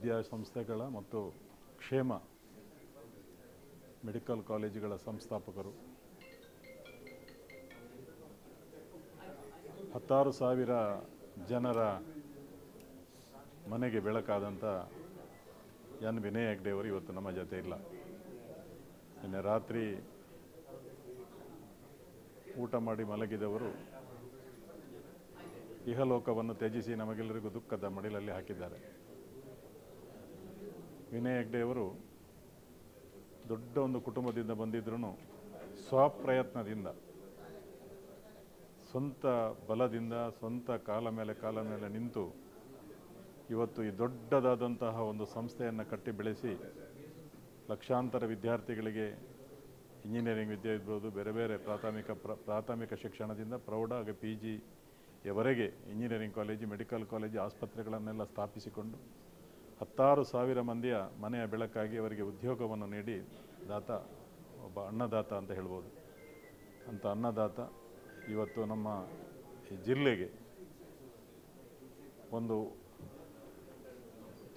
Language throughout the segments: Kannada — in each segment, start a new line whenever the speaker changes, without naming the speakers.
ವಿದ್ಯಾಸಂಸ್ಥೆಗಳ ಮತ್ತು ಕ್ಷೇಮ ಮೆಡಿಕಲ್ ಕಾಲೇಜುಗಳ ಸಂಸ್ಥಾಪಕರು, 16,000 ಜನರ ಮನೆಗೆ ಬೆಳಕಾದಂಥ ಎನ್ ವಿನಯ್ ಹೆಗ್ಡೆ ಅವರು ಇವತ್ತು ನಮ್ಮ ಜೊತೆ ಇಲ್ಲ. ನಿನ್ನೆ ರಾತ್ರಿ ಊಟ ಮಾಡಿ ಮಲಗಿದವರು ಇಹಲೋಕವನ್ನು ತ್ಯಜಿಸಿ ನಮಗೆಲ್ಲರಿಗೂ ದುಃಖದ ಮಡಿಲಲ್ಲಿ ಹಾಕಿದ್ದಾರೆ. ವಿನಯ್ ಹೆಗ್ಡೆ ಅವರು ದೊಡ್ಡ ಒಂದು ಕುಟುಂಬದಿಂದ ಬಂದಿದ್ರೂ ಸ್ವಪ್ರಯತ್ನದಿಂದ, ಸ್ವಂತ ಬಲದಿಂದ, ಸ್ವಂತ ಕಾಲ ಮೇಲೆ ನಿಂತು ಇವತ್ತು ಈ ದೊಡ್ಡದಾದಂತಹ ಒಂದು ಸಂಸ್ಥೆಯನ್ನು ಕಟ್ಟಿ ಬೆಳೆಸಿ ಲಕ್ಷಾಂತರ ವಿದ್ಯಾರ್ಥಿಗಳಿಗೆ ಇಂಜಿನಿಯರಿಂಗ್ ವಿದ್ಯೆ ಇರ್ಬೋದು, ಬೇರೆ ಬೇರೆ ಪ್ರಾಥಮಿಕ ಶಿಕ್ಷಣದಿಂದ ಪ್ರೌಢ ಹಾಗೆ PG ಯವರೆಗೆ ಇಂಜಿನಿಯರಿಂಗ್ ಕಾಲೇಜು, ಮೆಡಿಕಲ್ ಕಾಲೇಜು, ಆಸ್ಪತ್ರೆಗಳನ್ನೆಲ್ಲ ಸ್ಥಾಪಿಸಿಕೊಂಡು 16,000 ಮಂದಿಯ ಮನೆಯ ಬೆಳಕಾಗಿ ಅವರಿಗೆ ಉದ್ಯೋಗವನ್ನು ನೀಡಿ ದಾತ, ಒಬ್ಬ ಅನ್ನದಾತ ಅಂತ ಹೇಳ್ಬೋದು. ಅಂಥ ಅನ್ನದಾತ ಇವತ್ತು ನಮ್ಮ ಈ ಜಿಲ್ಲೆಗೆ ಒಂದು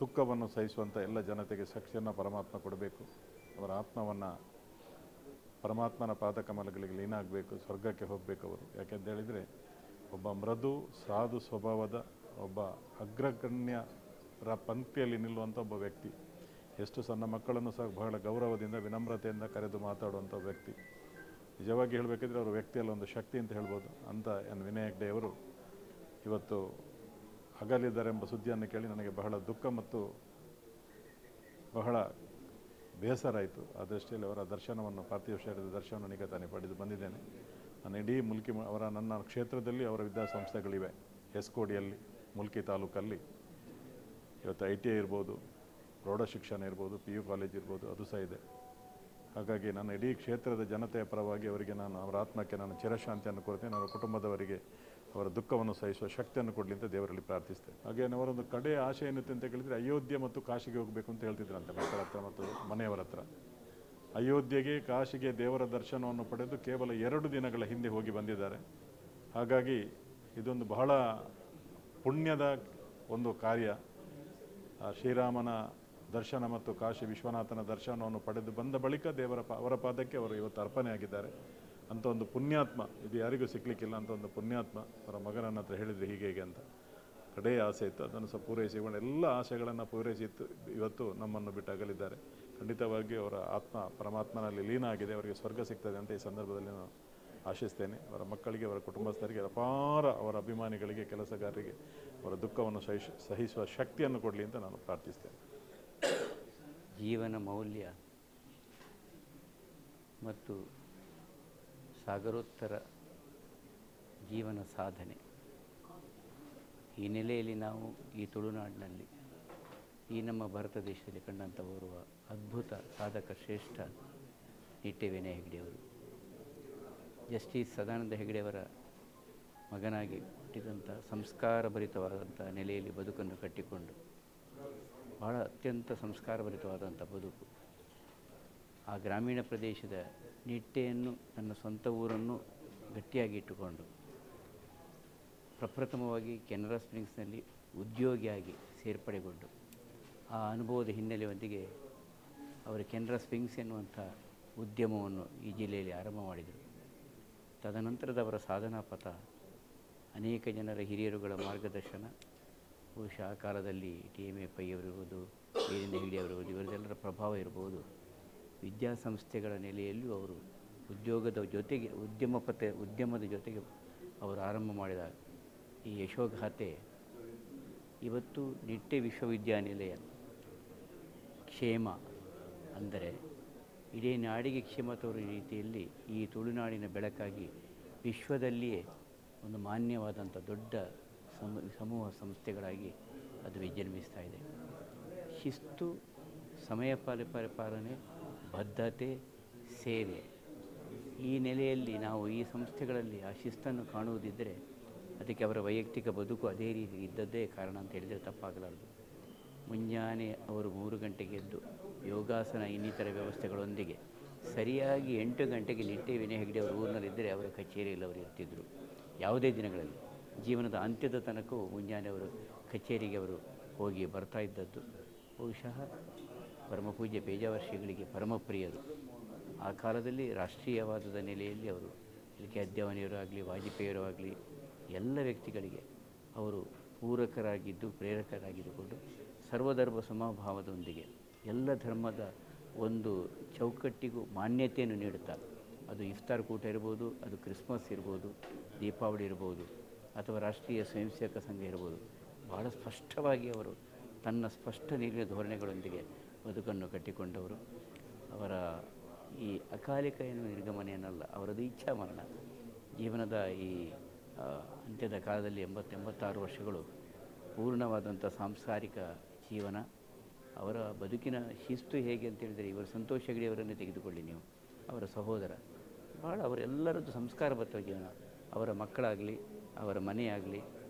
ದುಃಖವನ್ನು ಸಹಿಸುವಂಥ ಎಲ್ಲ ಜನತೆಗೆ ಶಕ್ತಿಯನ್ನು ಪರಮಾತ್ಮ ಕೊಡಬೇಕು. ಅವರ ಆತ್ಮವನ್ನು ಪರಮಾತ್ಮನ ಪಾದಕಮಲಗಳಿಗೆ ಲೀನಾಗಬೇಕು, ಸ್ವರ್ಗಕ್ಕೆ ಹೋಗಬೇಕು ಅವರು. ಯಾಕೆಂತ ಹೇಳಿದರೆ ಒಬ್ಬ ಮೃದು ಸಾಧು ಸ್ವಭಾವದ ಒಬ್ಬ ಅಗ್ರಗಣ್ಯರ ಪಂಕ್ತಿಯಲ್ಲಿ ನಿಲ್ಲುವಂಥ ಒಬ್ಬ ವ್ಯಕ್ತಿ. ಎಷ್ಟು ಸಣ್ಣ ಮಕ್ಕಳನ್ನು ಸಹ ಬಹಳ ಗೌರವದಿಂದ, ವಿನಮ್ರತೆಯಿಂದ ಕರೆದು ಮಾತಾಡುವಂಥ ವ್ಯಕ್ತಿ. ನಿಜವಾಗಿ ಹೇಳಬೇಕಿದ್ರೆ ಅವರ ವ್ಯಕ್ತಿಯಲ್ಲಿ ಒಂದು ಶಕ್ತಿ ಅಂತ ಹೇಳ್ಬೋದು. ಅಂತ ಎನ್ ವಿನಯ್ ಹೆಗ್ಡೆ ಅವರು ಇವತ್ತು ಅಗಲಿದ್ದಾರೆ ಎಂಬ ಸುದ್ದಿಯನ್ನು ಕೇಳಿ ನನಗೆ ಬಹಳ ದುಃಖ ಮತ್ತು ಬಹಳ ಬೇಸರ ಆಯಿತು. ಆ ದೃಷ್ಟಿಯಲ್ಲಿ ಅವರ ದರ್ಶನವನ್ನು, ಪಾರ್ಥಿವ ಶರೀರದ ದರ್ಶನವನ್ನು ಈಗ ತಾನೇ ಪಡೆದು ಬಂದಿದ್ದೇನೆ. ನಾನು ಇಡೀ ಮುಲ್ಕಿ ನನ್ನ ಕ್ಷೇತ್ರದಲ್ಲಿ ಅವರ ವಿದ್ಯಾಸಂಸ್ಥೆಗಳಿವೆ. ಎಸ್ಕೋಡಿಯಲ್ಲಿ, ಮುಲ್ಕಿ ತಾಲೂಕಲ್ಲಿ ಇವತ್ತು ITI ಇರ್ಬೋದು, ಪ್ರೌಢ ಶಿಕ್ಷಣ ಇರ್ಬೋದು, PU ಕಾಲೇಜ್ ಇರ್ಬೋದು, ಅದು ಸಹ ಇದೆ. ಹಾಗಾಗಿ ನನ್ನ ಇಡೀ ಕ್ಷೇತ್ರದ ಜನತೆಯ ಪರವಾಗಿ ಅವರಿಗೆ ಅವರ ಆತ್ಮಕ್ಕೆ ನಾನು ಚಿರಶಾಂತಿಯನ್ನು ಕೊಡ್ತೇನೆ. ಅವರ ಕುಟುಂಬದವರಿಗೆ ಅವರ ದುಃಖವನ್ನು ಸಹಿಸುವ ಶಕ್ತಿಯನ್ನು ಕೊಡಲಿ ಅಂತ ದೇವರಲ್ಲಿ ಪ್ರಾರ್ಥಿಸ್ತೇನೆ. ಹಾಗೆ ಅವರೊಂದು ಕಡೆಯ ಆಶೆ ಏನಿತ್ತು ಅಂತ ಕೇಳಿದರೆ ಅಯೋಧ್ಯೆ ಮತ್ತು ಕಾಶಿಗೆ ಹೋಗಬೇಕು ಅಂತ ಹೇಳ್ತಿದ್ರಂತೆ ಮಕ್ಕಳ ಹತ್ರ ಮತ್ತು ಮನೆಯವರ ಹತ್ರ. ಅಯೋಧ್ಯೆಗೆ, ಕಾಶಿಗೆ ದೇವರ ದರ್ಶನವನ್ನು ಪಡೆದು ಕೇವಲ 2 ದಿನಗಳ ಹಿಂದೆ ಹೋಗಿ ಬಂದಿದ್ದಾರೆ. ಹಾಗಾಗಿ ಇದೊಂದು ಬಹಳ ಪುಣ್ಯದ ಒಂದು ಕಾರ್ಯ. ಶ್ರೀರಾಮನ ದರ್ಶನ ಮತ್ತು ಕಾಶಿ ವಿಶ್ವನಾಥನ ದರ್ಶನವನ್ನು ಪಡೆದು ಬಂದ ಬಳಿಕ ಅವರ ಪಾದಕ್ಕೆ ಅವರು ಇವತ್ತು ಅರ್ಪಣೆಯಾಗಿದ್ದಾರೆ. ಅಂಥ ಒಂದು ಪುಣ್ಯಾತ್ಮ, ಇದು ಯಾರಿಗೂ ಸಿಕ್ಕಲಿಕ್ಕಿಲ್ಲ. ಅಂತ ಒಂದು ಪುಣ್ಯಾತ್ಮ ಅವರ ಮಗನನ್ನ ಹತ್ರ ಹೇಳಿದರೆ ಹೀಗೆ ಅಂತ ಕಡೆಯ ಆಸೆ ಇತ್ತು, ಅದನ್ನು ಸಹ ಪೂರೈಸಿಕೊಂಡು ಎಲ್ಲ ಆಸೆಗಳನ್ನು ಪೂರೈಸಿತ್ತು. ಇವತ್ತು ನಮ್ಮನ್ನು ಬಿಟ್ಟು ಅಗಲಿದ್ದಾರೆ. ಖಂಡಿತವಾಗಿ ಅವರ ಆತ್ಮ ಪರಮಾತ್ಮನಲ್ಲಿ ಲೀನ ಆಗಿದೆ, ಅವರಿಗೆ ಸ್ವರ್ಗ ಸಿಗ್ತದೆ ಅಂತ ಈ ಸಂದರ್ಭದಲ್ಲಿ ನಾನು ಆಶಿಸ್ತೇನೆ. ಅವರ ಮಕ್ಕಳಿಗೆ, ಅವರ ಕುಟುಂಬಸ್ಥರಿಗೆ, ಅಪಾರ ಅವರ ಅಭಿಮಾನಿಗಳಿಗೆ, ಕೆಲಸಗಾರರಿಗೆ ಅವರ ದುಃಖವನ್ನು ಸಹಿಸುವ ಶಕ್ತಿಯನ್ನು ಕೊಡಲಿ ಅಂತ ನಾನು ಪ್ರಾರ್ಥಿಸ್ತೇನೆ.
ಜೀವನ ಮೌಲ್ಯ ಮತ್ತು ಸಾಗರೋತ್ತರ ಜೀವನ ಸಾಧನೆ, ಈ ನೆಲೆಯಲ್ಲಿ ನಾವು ಈ ತುಳುನಾಡಿನಲ್ಲಿ, ಈ ನಮ್ಮ ಭಾರತ ದೇಶದಲ್ಲಿ ಕಂಡಂಥ ಓರ್ವ ಅದ್ಭುತ ಸಾಧಕ ಶ್ರೇಷ್ಠ ನಿಟ್ಟೆ ವಿನಯ್ ಹೆಗ್ಡೆಯವರು. ಜಸ್ಟಿಸ್ ಸದಾನಂದ ಹೆಗ್ಡೆಯವರ ಮಗನಾಗಿ ಹುಟ್ಟಿದಂಥ ಸಂಸ್ಕಾರಭರಿತವಾದಂಥ ನೆಲೆಯಲ್ಲಿ ಬದುಕನ್ನು ಕಟ್ಟಿಕೊಂಡು ಬಹಳ ಅತ್ಯಂತ ಸಂಸ್ಕಾರಭರಿತವಾದಂಥ ಬದುಕು. ಆ ಗ್ರಾಮೀಣ ಪ್ರದೇಶದ ನಿಟ್ಟೆಯನ್ನು, ತನ್ನ ಸ್ವಂತ ಊರನ್ನು ಗಟ್ಟಿಯಾಗಿ ಇಟ್ಟುಕೊಂಡು ಪ್ರಪ್ರಥಮವಾಗಿ ಕೆನರಾ ಸ್ಪ್ರಿಂಗ್ಸ್ನಲ್ಲಿ ಉದ್ಯೋಗಿಯಾಗಿ ಸೇರ್ಪಡೆಗೊಂಡು ಆ ಅನುಭವದ ಹಿನ್ನೆಲೆಯೊಂದಿಗೆ ಅವರು ಕೆನರಾ ಸ್ಪ್ರಿಂಗ್ಸ್ ಎನ್ನುವಂಥ ಉದ್ಯಮವನ್ನು ಈ ಜಿಲ್ಲೆಯಲ್ಲಿ ಆರಂಭ ಮಾಡಿದರು. ತದನಂತರದ ಅವರ ಸಾಧನಾ ಪಥ ಅನೇಕ ಜನರ ಹಿರಿಯರುಗಳ ಮಾರ್ಗದರ್ಶನ, ಬಹುಶಃ ಆ ಕಾಲದಲ್ಲಿ TMA ಪೈ ಅವರಿರ್ಬೋದು, ವೀರೇಂದ್ರ ಹೆಗ್ಡೆ ಅವರಿರ್ಬೋದು, ಇವರದೆಲ್ಲರ ಪ್ರಭಾವ ಇರ್ಬೋದು. ವಿದ್ಯಾಸಂಸ್ಥೆಗಳ ನೆಲೆಯಲ್ಲೂ ಅವರು ಉದ್ಯೋಗದ ಜೊತೆಗೆ ಉದ್ಯಮದ ಜೊತೆಗೆ ಅವರು ಆರಂಭ ಮಾಡಿದ ಈ ಯಶೋಗಾಥೆ ಇವತ್ತು ನಿಟ್ಟೆ ವಿಶ್ವವಿದ್ಯಾನಿಲಯ ಕ್ಷೇಮ ಅಂದರೆ ಇಡೀ ನಾಡಿಗೆ ಕ್ಷೇಮ ತೋರುವ ರೀತಿಯಲ್ಲಿ ಈ ತುಳುನಾಡಿನ ಬೆಳಕಾಗಿ ವಿಶ್ವದಲ್ಲಿಯೇ ಒಂದು ಮಾನ್ಯವಾದಂಥ ದೊಡ್ಡ ಸಮೂಹ ಸಂಸ್ಥೆಗಳಾಗಿ ಅದು ವಿಜೃಂಭಿಸ್ತಾ ಇದೆ. ಶಿಸ್ತು, ಸಮಯ ಪಾಲನೆ, ಬದ್ಧತೆ, ಸೇವೆ, ಈ ನೆಲೆಯಲ್ಲಿ ನಾವು ಈ ಸಂಸ್ಥೆಗಳಲ್ಲಿ ಆ ಶಿಸ್ತನ್ನು ಕಾಣುವುದಿದ್ದರೆ ಅದಕ್ಕೆ ಅವರ ವೈಯಕ್ತಿಕ ಬದುಕು ಅದೇ ರೀತಿ ಇದ್ದದ್ದೇ ಕಾರಣ ಅಂತ ಹೇಳಿದರೆ ತಪ್ಪಾಗಲಾರದು. ಮುಂಜಾನೆ ಅವರು 3 ಗಂಟೆಗೆ ಎದ್ದು ಯೋಗಾಸನ ಇನ್ನಿತರ ವ್ಯವಸ್ಥೆಗಳೊಂದಿಗೆ ಸರಿಯಾಗಿ 8 ಗಂಟೆಗೆ ನಿಟ್ಟೆ ವಿನಯ್ ಹೆಗ್ಡೆ ಅವರು ಊರಿನಲ್ಲಿದ್ದರೆ ಅವರ ಕಚೇರಿಯಲ್ಲಿ ಅವರು ಇರ್ತಿದ್ದರು. ಯಾವುದೇ ದಿನಗಳಲ್ಲಿ ಜೀವನದ ಅಂತ್ಯದ ತನಕವೂ ಮುಂಜಾನೆ ಅವರು ಕಚೇರಿಗೆ ಅವರು ಹೋಗಿ ಬರ್ತಾ ಇದ್ದದ್ದು ಬಹುಶಃ ಪರಮಪೂಜ್ಯ ಪೇಜಾವರ ಶ್ರೀಗಳಿಗೆ ಪರಮಪ್ರಿಯರು. ಆ ಕಾಲದಲ್ಲಿ ರಾಷ್ಟ್ರೀಯವಾದದ ನೆಲೆಯಲ್ಲಿ ಅವರು ಎಲ್ ಕೆ ಅದ್ಯಾವಣಿಯವರು ಆಗಲಿ, ವಾಜಪೇಯಿಯವರು ಆಗಲಿ, ಎಲ್ಲ ವ್ಯಕ್ತಿಗಳಿಗೆ ಅವರು ಪೂರಕರಾಗಿದ್ದು, ಪ್ರೇರಕರಾಗಿದ್ದುಕೊಂಡು ಸರ್ವಧರ್ಮ ಸಮಭಾವದೊಂದಿಗೆ ಎಲ್ಲ ಧರ್ಮದ ಒಂದು ಚೌಕಟ್ಟಿಗೂ ಮಾನ್ಯತೆಯನ್ನು ನೀಡುತ್ತಾ, ಅದು ಇಫ್ತಾರ್ ಕೂಟ ಇರ್ಬೋದು, ಅದು ಕ್ರಿಸ್ಮಸ್ ಇರ್ಬೋದು, ದೀಪಾವಳಿ ಇರ್ಬೋದು, ಅಥವಾ ರಾಷ್ಟ್ರೀಯ ಸ್ವಯಂ ಸೇವಕ ಸಂಘ ಇರ್ಬೋದು, ಬಹಳ ಸ್ಪಷ್ಟವಾಗಿ ಅವರು ತನ್ನ ಸ್ಪಷ್ಟ ನೀರಿನ ಧೋರಣೆಗಳೊಂದಿಗೆ ಬದುಕನ್ನು ಕಟ್ಟಿಕೊಂಡವರು. ಅವರ ಈ ಅಕಾಲಿಕ ಏನು ನಿರ್ಗಮನ ಏನಲ್ಲ, ಅವರದ್ದು ಇಚ್ಛಾ ಮರಣ. ಜೀವನದ ಈ ಅಂತ್ಯದ ಕಾಲದಲ್ಲಿ 86 ವರ್ಷಗಳು ಪೂರ್ಣವಾದಂಥ ಸಾಂಸಾರಿಕ ಜೀವನ. ಅವರ ಬದುಕಿನ ಶಿಸ್ತು ಹೇಗೆ ಅಂತೇಳಿದರೆ, ಇವರು ಸಂತೋಷ ಹೆಗಡೆಯವರನ್ನೇ ತೆಗೆದುಕೊಳ್ಳಿ ನೀವು, ಅವರ ಸಹೋದರ, ಭಾಳ ಅವರೆಲ್ಲರದ್ದು ಸಂಸ್ಕಾರಬದ್ಧ ಜೀವನ. ಅವರ ಮಕ್ಕಳಾಗಲಿ, ಅವರ ಮನೆಯಾಗಲಿ,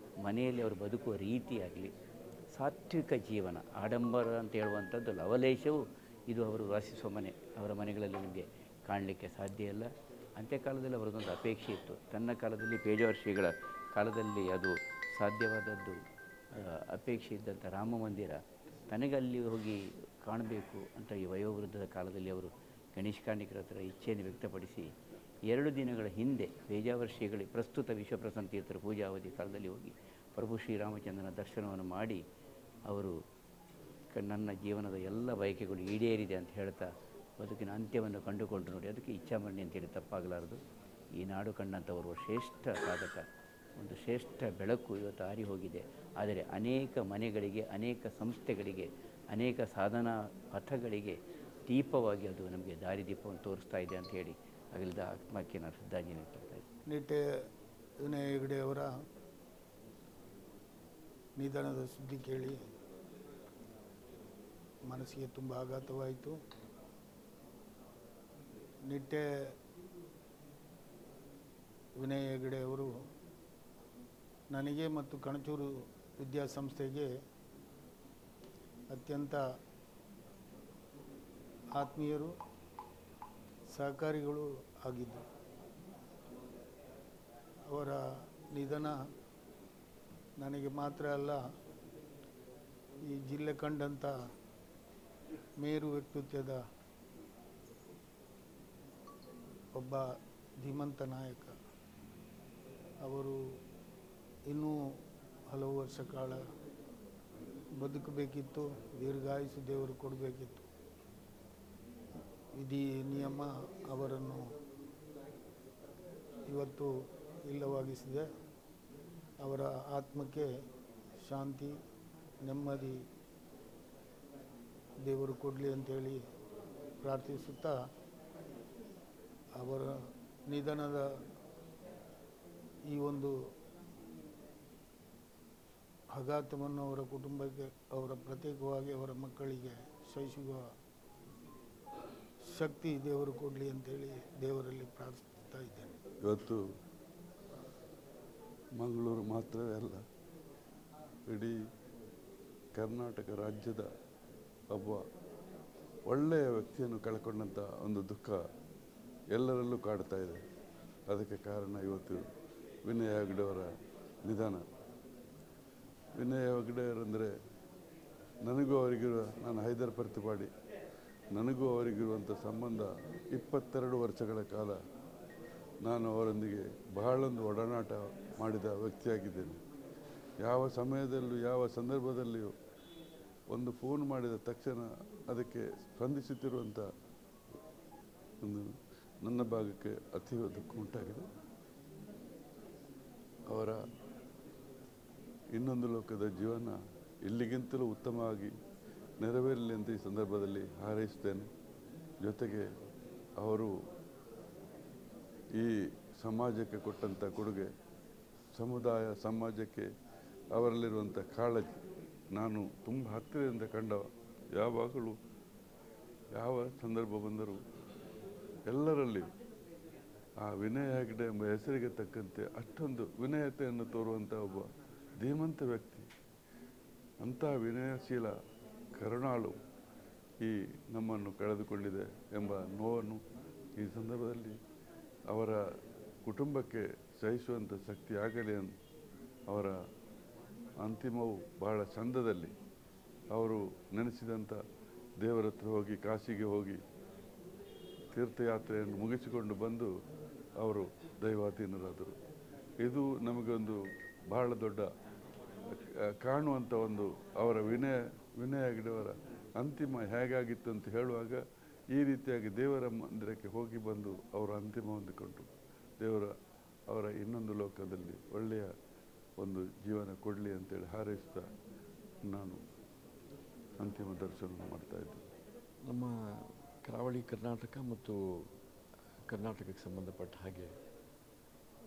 ಮನೆಯಲ್ಲಿ ಅವರು ಬದುಕುವ ರೀತಿಯಾಗಲಿ, ಸಾತ್ವಿಕ ಜೀವನ, ಆಡಂಬರ ಅಂತ ಹೇಳುವಂಥದ್ದು ಲವಲೇಶವು ಇದು ಅವರು ವಾಸಿಸುವ ಮನೆ. ಅವರ ಮನೆಗಳಲ್ಲಿ ನಿಮಗೆ ಕಾಣಲಿಕ್ಕೆ ಸಾಧ್ಯ ಇಲ್ಲ. ಅಂತ್ಯಕಾಲದಲ್ಲಿ ಅವರದೊಂದು ಅಪೇಕ್ಷೆ ಇತ್ತು. ತನ್ನ ಕಾಲದಲ್ಲಿ ಪೇಜಾವರ ಶ್ರೀಗಳ ಕಾಲದಲ್ಲಿ ಅದು ಸಾಧ್ಯವಾದದ್ದು. ಅಪೇಕ್ಷೆ ಇದ್ದಂಥ ರಾಮ ಮಂದಿರ ತನಗಲ್ಲಿ ಹೋಗಿ ಕಾಣಬೇಕು ಅಂತ ಈ ವಯೋವೃದ್ಧದ ಕಾಲದಲ್ಲಿ ಅವರು ಗಣೇಶ್ ಕಾರ್ಣಿಕರ ಹತ್ರ ಇಚ್ಛೆಯನ್ನು ವ್ಯಕ್ತಪಡಿಸಿ 2 ದಿನಗಳ ಹಿಂದೆ ಪೇಜಾವರ ಶ್ರೀಗಳಿಗೆ ಪ್ರಸ್ತುತ ವಿಶ್ವಪ್ರಸನ್ನ ತೀರ್ಥರ ಪೂಜಾವಧಿ ಕಾಲದಲ್ಲಿ ಹೋಗಿ ಪ್ರಭು ಶ್ರೀರಾಮಚಂದ್ರನ ದರ್ಶನವನ್ನು ಮಾಡಿ ಅವರು ನನ್ನ ಜೀವನದ ಎಲ್ಲ ಬಯಕೆಗಳು ಈಡೇರಿದೆ ಅಂತ ಹೇಳ್ತಾ ಬದುಕಿನ ಅಂತ್ಯವನ್ನು ಕಂಡುಕೊಂಡ್ರು. ನೋಡಿ, ಅದಕ್ಕೆ ಇಚ್ಛಾಮರಣಿ ಅಂತೇಳಿ ತಪ್ಪಾಗಲಾರದು. ಈ ನಾಡು ಕಂಡಂಥವರು ಶ್ರೇಷ್ಠ ಸಾಧಕ, ಒಂದು ಶ್ರೇಷ್ಠ ಬೆಳಕು ಇವತ್ತು ಆರಿ ಹೋಗಿದೆ. ಆದರೆ ಅನೇಕ ಮನೆಗಳಿಗೆ, ಅನೇಕ ಸಂಸ್ಥೆಗಳಿಗೆ, ಅನೇಕ ಸಾಧನಾ ಪಥಗಳಿಗೆ ದೀಪವಾಗಿ ಅದು ನಮಗೆ ದಾರಿದೀಪವನ್ನು ತೋರಿಸ್ತಾ ಇದೆ ಅಂತ ಹೇಳಿ ಅಗಲಿದ ಆತ್ಮಕ್ಕೆ ನಾನು ಶ್ರದ್ಧಾಂಜಲಿ ಕೊಡ್ತಾ ಇದ್ದೀನಿ.
ನಿಟ್ಟೆ ವಿನಯ ಹೆಗಡೆಯವರ ನಿಧನದ ಸುದ್ದಿ ಕೇಳಿ ಮನಸ್ಸಿಗೆ ತುಂಬ ಆಘಾತವಾಯಿತು. ನಿಟ್ಟೆ ವಿನಯ ಹೆಗಡೆಯವರು ನನಗೆ ಮತ್ತು ಕಣಚೂರು ವಿದ್ಯಾಸಂಸ್ಥೆಗೆ ಅತ್ಯಂತ ಆತ್ಮೀಯರು, ಸಹಕಾರಿಗಳು ಆಗಿದ್ದರು. ಅವರ ನಿಧನ ನನಗೆ ಮಾತ್ರ ಅಲ್ಲ, ಈ ಜಿಲ್ಲೆ ಕಂಡಂಥ ಮೇರು ವ್ಯಕ್ತಿತ್ವದ ಒಬ್ಬ ಧೀಮಂತ ನಾಯಕ. ಅವರು ಇನ್ನೂ ಹಲವು ವರ್ಷ ಕಾಲ ಬದುಕಬೇಕಿತ್ತು, ದೀರ್ಘಾಯುಸ್ಸು ದೇವರು ಕೊಡಬೇಕಿತ್ತು. ವಿಧಿ ನಿಯಮ ಅವರನ್ನು ಇವತ್ತು ಇಲ್ಲವಾಗಿಸಿದೆ. ಅವರ ಆತ್ಮಕ್ಕೆ ಶಾಂತಿ, ನೆಮ್ಮದಿ ದೇವರು ಕೊಡಲಿ ಅಂತೇಳಿ ಪ್ರಾರ್ಥಿಸುತ್ತಾ, ಅವರ ನಿಧನದ ಈ ಒಂದು ಆಘಾತವನ್ನು ಅವರ ಕುಟುಂಬಕ್ಕೆ, ಅವರ ಪ್ರತ್ಯೇಕವಾಗಿ ಅವರ ಮಕ್ಕಳಿಗೆ ಸಹಿಸುವ ಶಕ್ತಿ ದೇವರು ಕೊಡಲಿ ಅಂತೇಳಿ ದೇವರಲ್ಲಿ ಪ್ರಾರ್ಥಿಸ್ತಾ ಇದ್ದೇನೆ.
ಇವತ್ತು ಮಂಗಳೂರು ಮಾತ್ರವೇ ಅಲ್ಲ, ಇಡೀ ಕರ್ನಾಟಕ ರಾಜ್ಯದ ಒಬ್ಬ ಒಳ್ಳೆಯ ವ್ಯಕ್ತಿಯನ್ನು ಕಳ್ಕೊಂಡಂಥ ಒಂದು ದುಃಖ ಎಲ್ಲರಲ್ಲೂ ಕಾಡ್ತಾ ಇದೆ. ಅದಕ್ಕೆ ಕಾರಣ ಇವತ್ತು ವಿನಯ ಹೆಗಡೆಯವರ ನಿಧನ. ವಿನಯ ಹೆಗಡೆಯವರಂದರೆ ನನಗೂ ಅವರಿಗಿರುವ, ನಾನು ಹೈದರ್ ಪ್ರತಿಪಾಡಿ, ನನಗೂ ಅವರಿಗಿರುವಂಥ ಸಂಬಂಧ 22 ವರ್ಷಗಳ ಕಾಲ ನಾನು ಅವರೊಂದಿಗೆ ಬಹಳೊಂದು ಒಡನಾಟ ಮಾಡಿದ ವ್ಯಕ್ತಿಯಾಗಿದ್ದೇನೆ. ಯಾವ ಸಮಯದಲ್ಲೂ, ಯಾವ ಸಂದರ್ಭದಲ್ಲಿಯೂ ಒಂದು ಫೋನ್ ಮಾಡಿದ ತಕ್ಷಣ ಅದಕ್ಕೆ ಸ್ಪಂದಿಸುತ್ತಿರುವಂಥ ಒಂದು ನನ್ನ ಭಾಗಕ್ಕೆ ಅತೀವ ದುಃಖ ಉಂಟಾಗಿದೆ. ಅವರ ಇನ್ನೊಂದು ಲೋಕದ ಜೀವನ ಇಲ್ಲಿಗಿಂತಲೂ ಉತ್ತಮವಾಗಿ ನೆರವೇರಲಿ ಅಂತ ಈ ಸಂದರ್ಭದಲ್ಲಿ ಹಾರೈಸುತ್ತೇನೆ. ಜೊತೆಗೆ ಅವರು ಈ ಸಮಾಜಕ್ಕೆ ಕೊಟ್ಟಂಥ ಕೊಡುಗೆ, ಸಮುದಾಯ ಸಮಾಜಕ್ಕೆ ಅವರಲ್ಲಿರುವಂಥ ಕಾಳಜಿ ನಾನು ತುಂಬ ಹತ್ತಿರದಿಂದ ಕಂಡ. ಯಾವಾಗಲೂ ಯಾವ ಸಂದರ್ಭ ಬಂದರೂ ಎಲ್ಲರಲ್ಲಿ ಆ ವಿನಯ ಹೆಗಡೆ ಎಂಬ ಹೆಸರಿಗೆ ತಕ್ಕಂತೆ ಅಷ್ಟೊಂದು ವಿನಯತೆಯನ್ನು ತೋರುವಂಥ ಒಬ್ಬ ಧೀಮಂತ ವ್ಯಕ್ತಿ. ಅಂಥ ವಿನಯಶೀಲ ಕರುಣಾಳು ಈ ನಮ್ಮನ್ನು ಕಳೆದುಕೊಂಡಿದೆ ಎಂಬ ನೋವನ್ನು ಈ ಸಂದರ್ಭದಲ್ಲಿ ಅವರ ಕುಟುಂಬಕ್ಕೆ ಸಹಿಸುವಂಥ ಶಕ್ತಿ ಆಗಲಿ. ಅವರ ಅಂತಿಮವು ಬಹಳ ಚಂದದಲ್ಲಿ ಅವರು ನೆನೆಸಿದಂಥ ದೇವರ ಹತ್ರ ಹೋಗಿ ಕಾಶಿಗೆ ಹೋಗಿ ತೀರ್ಥಯಾತ್ರೆಯನ್ನು ಮುಗಿಸಿಕೊಂಡು ಬಂದು ಅವರು ದೈವಾಧೀನರಾದರು. ಇದು ನಮಗೊಂದು ಬಹಳ ದೊಡ್ಡ ಕಾಣುವಂಥ ಒಂದು ಅವರ ವಿನಯ ಹೆಗ್ಡೆಯವರ ಅಂತಿಮ ಹೇಗಾಗಿತ್ತು ಅಂತ ಹೇಳುವಾಗ ಈ ರೀತಿಯಾಗಿ ದೇವರ ಮಂದಿರಕ್ಕೆ ಹೋಗಿ ಬಂದು ಅವರು ಅಂತಿಮ ಹೊಂದಿಕೊಂಡು ಅವರ ಇನ್ನೊಂದು ಲೋಕದಲ್ಲಿ ಒಳ್ಳೆಯ ಒಂದು ಜೀವನ ಕೊಡಲಿ ಅಂತೇಳಿ ಹಾರೈಸ್ತಾ ನಾನು ಅಂತಿಮ ದರ್ಶನ ಮಾಡ್ತಾಯಿದ್ದೆ.
ನಮ್ಮ ಕರಾವಳಿ ಕರ್ನಾಟಕ ಮತ್ತು ಕರ್ನಾಟಕಕ್ಕೆ ಸಂಬಂಧಪಟ್ಟ ಹಾಗೆ